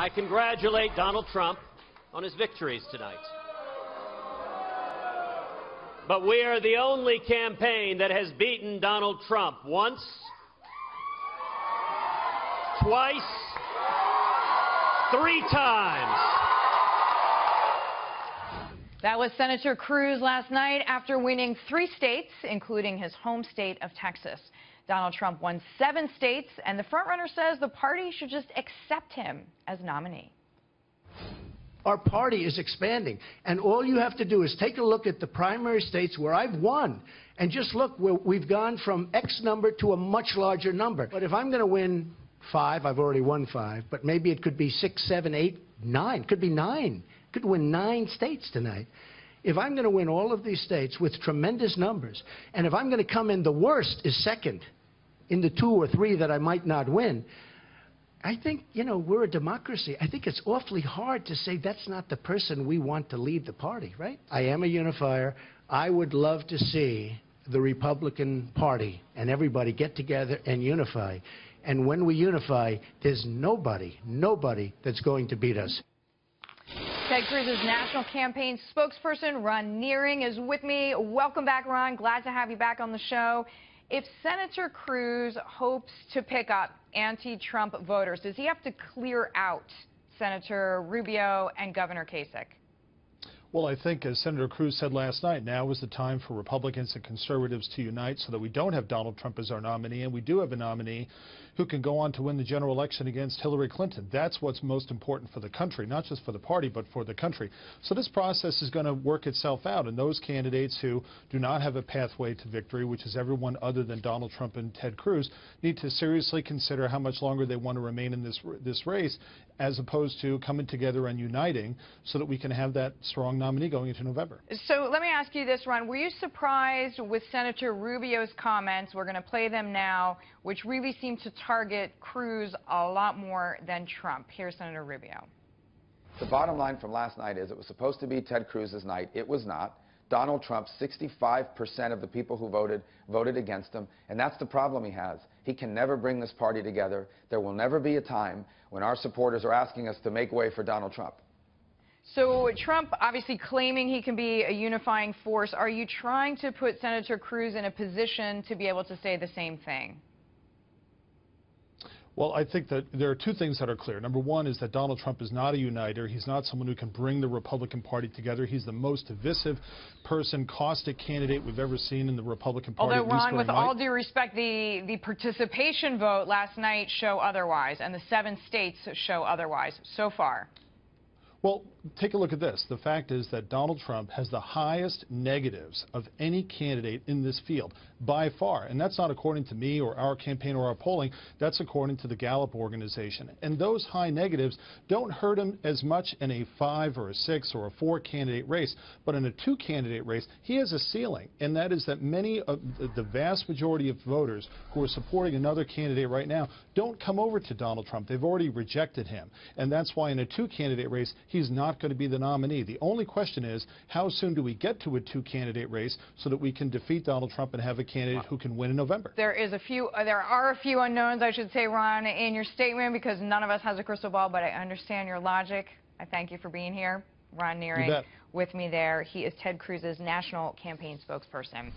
I congratulate Donald Trump on his victories tonight. But we are the only campaign that has beaten Donald Trump once, twice, 3 times. That was Senator Cruz last night after winning 3 states, including his home state of Texas. Donald Trump won 7 states, and the frontrunner says the party should just accept him as nominee. Our party is expanding, and all you have to do is take a look at the primary states where I've won, and just look where we've gone from X number to a much larger number. But if I'm going to win 5, I've already won 5, but maybe it could be 6, 7, 8, 9. Could be 9. Could win 9 states tonight. If I'm going to win all of these states with tremendous numbers, and if I'm going to come in the worst is second in the 2 or 3 that I might not win, I think, we're a democracy. I think it's awfully hard to say that's not the person we want to lead the party, right? I am a unifier. I would love to see the Republican Party and everybody get together and unify. And when we unify, there's nobody that's going to beat us. Ted Cruz's national campaign spokesperson, Ron Nehring, is with me. Welcome back, Ron. Glad to have you back on the show. If Senator Cruz hopes to pick up anti-Trump voters, does he have to clear out Senator Rubio and Governor Kasich? Well, I think, as Senator Cruz said last night, now is the time for Republicans and conservatives to unite so that we don't have Donald Trump as our nominee, and we do have a nominee who can go on to win the general election against Hillary Clinton. That's what's most important for the country, not just for the party, but for the country. So this process is going to work itself out, and those candidates who do not have a pathway to victory, which is everyone other than Donald Trump and Ted Cruz, need to seriously consider how much longer they want to remain in this race, as opposed to coming together and uniting so that we can have that strong nominee going into November. So let me ask you this, Ron. Were you surprised with Senator Rubio's comments? We're going to play them now, which really seem to target Cruz a lot more than Trump. Here's Senator Rubio. The bottom line from last night is it was supposed to be Ted Cruz's night. It was not. Donald Trump, 65% of the people who voted against him, and that's the problem he has. He can never bring this party together. There will never be a time when our supporters are asking us to make way for Donald Trump. So Trump obviously claiming he can be a unifying force. Are you trying to put Senator Cruz in a position to be able to say the same thing? Well, I think that there are 2 things that are clear. Number one is that Donald Trump is not a uniter. He's not someone who can bring the Republican Party together. He's the most divisive person, caustic candidate we've ever seen in the Republican Party. Although, Ron, with all due respect, the participation vote last night show otherwise, and the 7 states show otherwise so far. Well, take a look at this. The fact is that Donald Trump has the highest negatives of any candidate in this field, by far. And that's not according to me or our campaign or our polling. That's according to the Gallup organization. And those high negatives don't hurt him as much in a 5 or a 6 or a 4 candidate race. But in a 2 candidate race, he has a ceiling. And that is that many of the vast majority of voters who are supporting another candidate right now don't come over to Donald Trump. They've already rejected him. And that's why in a 2 candidate race, he's not going to be the nominee. The only question is, how soon do we get to a 2 candidate race so that we can defeat Donald Trump and have a candidate who can win in November? There are a few unknowns, I should say, Ron, in your statement, because none of us has a crystal ball, but I understand your logic. I thank you for being here. Ron Nehring with me there. He is Ted Cruz's national campaign spokesperson.